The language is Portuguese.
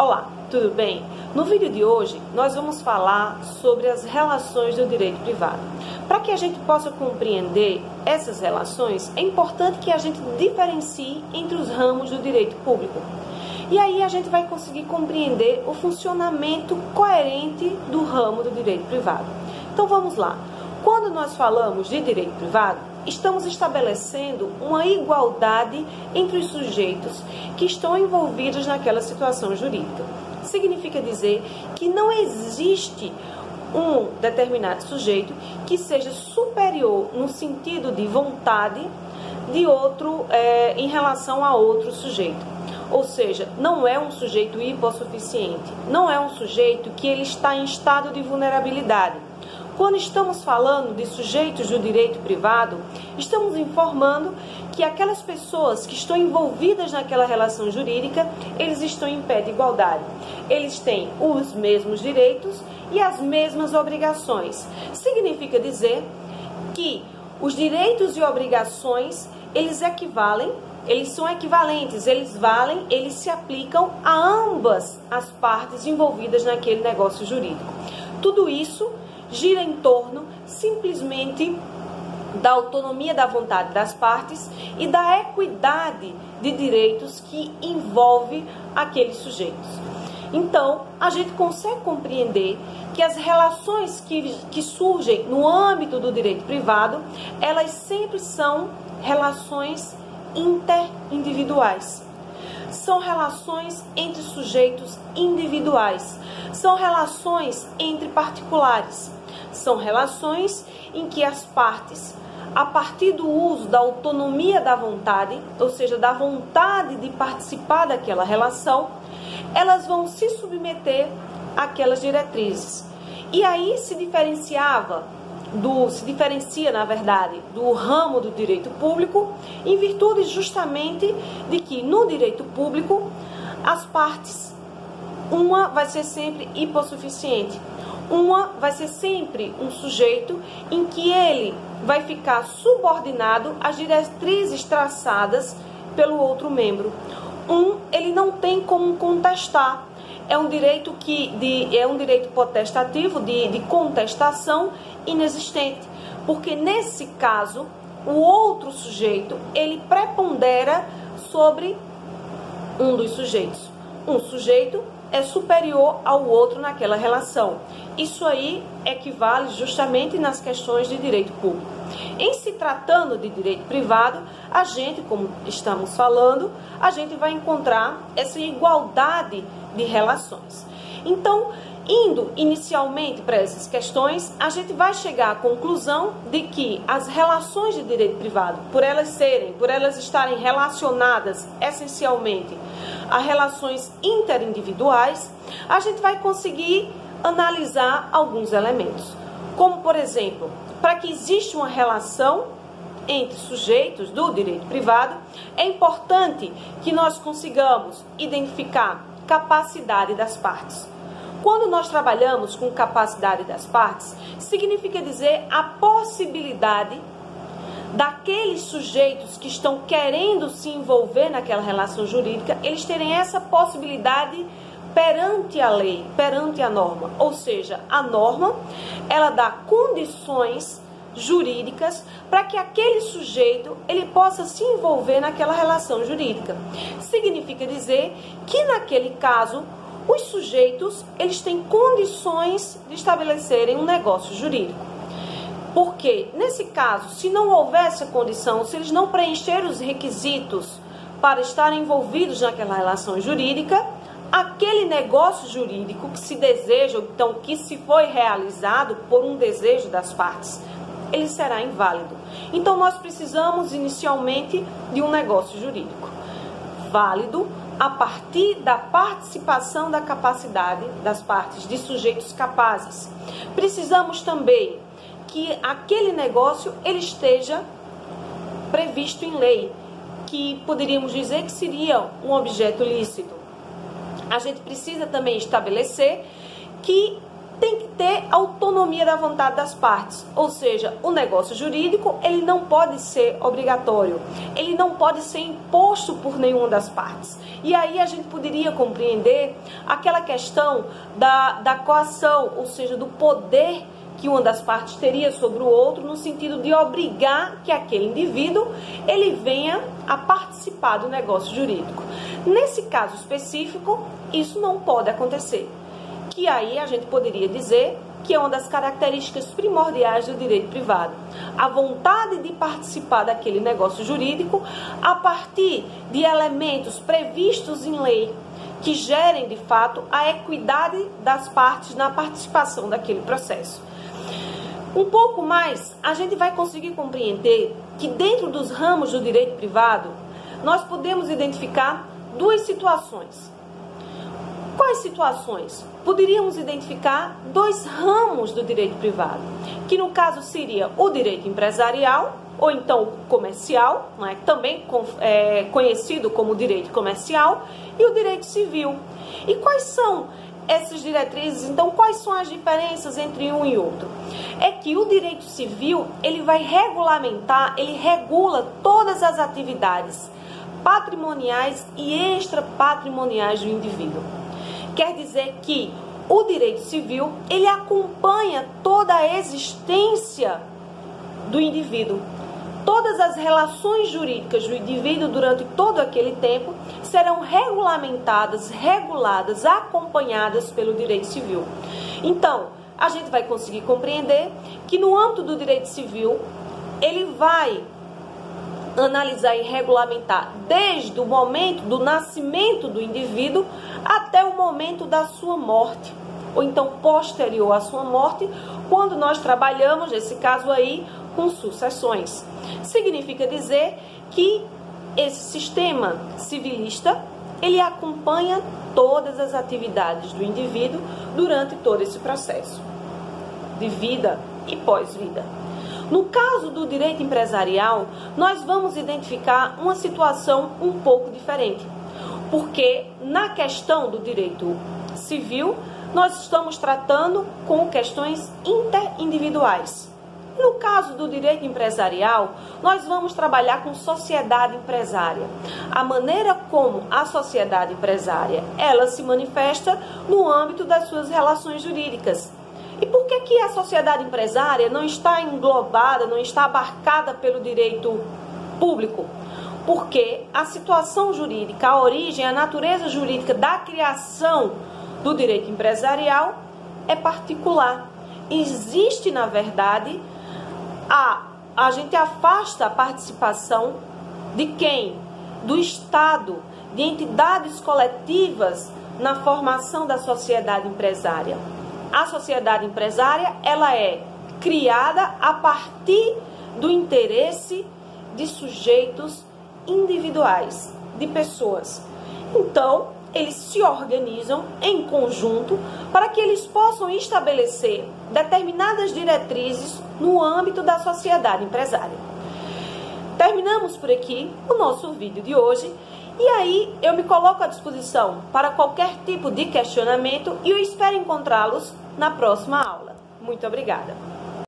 Olá, tudo bem? No vídeo de hoje nós vamos falar sobre as relações do direito privado. Para que a gente possa compreender essas relações, é importante que a gente diferencie entre os ramos do direito público. E aí a gente vai conseguir compreender o funcionamento coerente do ramo do direito privado. Então vamos lá. Quando nós falamos de direito privado, estamos estabelecendo uma igualdade entre os sujeitos que estão envolvidos naquela situação jurídica. Significa dizer que não existe um determinado sujeito que seja superior no sentido de vontade de outro em relação a outro sujeito. Ou seja, não é um sujeito hipossuficiente, não é um sujeito que ele está em estado de vulnerabilidade. Quando estamos falando de sujeitos do direito privado, estamos informando que aquelas pessoas que estão envolvidas naquela relação jurídica, eles estão em pé de igualdade. Eles têm os mesmos direitos e as mesmas obrigações. Significa dizer que os direitos e obrigações, eles equivalem, eles são equivalentes, eles valem, eles se aplicam a ambas as partes envolvidas naquele negócio jurídico. Tudo isso gira em torno simplesmente da autonomia da vontade das partes e da equidade de direitos que envolve aqueles sujeitos. Então, a gente consegue compreender que as relações que surgem no âmbito do direito privado, elas sempre são relações interindividuais. São relações entre sujeitos individuais. São relações entre particulares. São relações em que as partes, a partir do uso da autonomia da vontade, ou seja, da vontade de participar daquela relação, elas vão se submeter àquelas diretrizes. E aí se diferencia, na verdade, do ramo do direito público, em virtude justamente de que no direito público as partes, uma vai ser sempre hipossuficiente. Uma vai ser sempre um sujeito em que ele vai ficar subordinado às diretrizes traçadas pelo outro membro. Ele não tem como contestar. É um direito potestativo de contestação inexistente, porque nesse caso o outro sujeito ele prepondera sobre um dos sujeitos. Um sujeito é superior ao outro naquela relação. Isso aí equivale justamente nas questões de direito público. Em se tratando de direito privado, a gente, como estamos falando, a gente vai encontrar essa igualdade de relações. Então, indo inicialmente para essas questões, a gente vai chegar à conclusão de que as relações de direito privado, por elas estarem relacionadas essencialmente a relações interindividuais, a gente vai conseguir analisar alguns elementos. Como, por exemplo, para que exista uma relação entre sujeitos do direito privado, é importante que nós consigamos identificar capacidade das partes. Quando nós trabalhamos com capacidade das partes, significa dizer a possibilidade daqueles sujeitos que estão querendo se envolver naquela relação jurídica, eles terem essa possibilidade perante a lei, perante a norma. Ou seja, a norma, ela dá condições jurídicas para que aquele sujeito ele possa se envolver naquela relação jurídica. Significa dizer que naquele caso os sujeitos eles têm condições de estabelecerem um negócio jurídico. Porque nesse caso, se não houver essa condição, se eles não preencherem os requisitos para estarem envolvidos naquela relação jurídica, aquele negócio jurídico que se deseja, então que se foi realizado por um desejo das partes, ele será inválido. Então nós precisamos inicialmente de um negócio jurídico válido a partir da participação da capacidade das partes, de sujeitos capazes. Precisamos também que aquele negócio ele esteja previsto em lei, que poderíamos dizer que seria um objeto lícito. A gente precisa também estabelecer que tem que ter autonomia da vontade das partes, ou seja, o negócio jurídico ele não pode ser obrigatório, ele não pode ser imposto por nenhuma das partes. E aí a gente poderia compreender aquela questão da coação, ou seja, do poder que uma das partes teria sobre o outro, no sentido de obrigar que aquele indivíduo ele venha a participar do negócio jurídico. Nesse caso específico, isso não pode acontecer, que aí a gente poderia dizer que é uma das características primordiais do direito privado. A vontade de participar daquele negócio jurídico a partir de elementos previstos em lei que gerem, de fato, a equidade das partes na participação daquele processo. Um pouco mais, a gente vai conseguir compreender que dentro dos ramos do direito privado, nós podemos identificar duas situações. Quais situações? Poderíamos identificar dois ramos do direito privado, que no caso seria o direito empresarial, ou então comercial, não é? Também conhecido como direito comercial, e o direito civil. E quais são essas diretrizes? Então, quais são as diferenças entre um e outro? É que o direito civil, ele vai regulamentar, ele regula todas as atividades patrimoniais e extrapatrimoniais do indivíduo. Quer dizer que o direito civil, ele acompanha toda a existência do indivíduo. Todas as relações jurídicas do indivíduo durante todo aquele tempo serão regulamentadas, reguladas, acompanhadas pelo direito civil. Então, a gente vai conseguir compreender que no âmbito do direito civil, ele vai analisar e regulamentar desde o momento do nascimento do indivíduo até o momento da sua morte, ou então posterior à sua morte, quando nós trabalhamos, nesse caso aí, com sucessões. Significa dizer que esse sistema civilista, ele acompanha todas as atividades do indivíduo durante todo esse processo de vida e pós-vida. No caso do direito empresarial, nós vamos identificar uma situação um pouco diferente, porque na questão do direito civil, nós estamos tratando com questões interindividuais. No caso do direito empresarial, nós vamos trabalhar com sociedade empresária. A maneira como a sociedade empresária, ela se manifesta no âmbito das suas relações jurídicas. E por que a sociedade empresária não está englobada, não está abarcada pelo direito público? Porque a situação jurídica, a origem, a natureza jurídica da criação do direito empresarial é particular. Existe, na verdade, a gente afasta a participação de quem? Do Estado, de entidades coletivas na formação da sociedade empresária. A sociedade empresária, ela é criada a partir do interesse de sujeitos individuais, de pessoas. Então, eles se organizam em conjunto para que eles possam estabelecer determinadas diretrizes no âmbito da sociedade empresária. Terminamos por aqui o nosso vídeo de hoje. E aí, eu me coloco à disposição para qualquer tipo de questionamento e eu espero encontrá-los na próxima aula. Muito obrigada!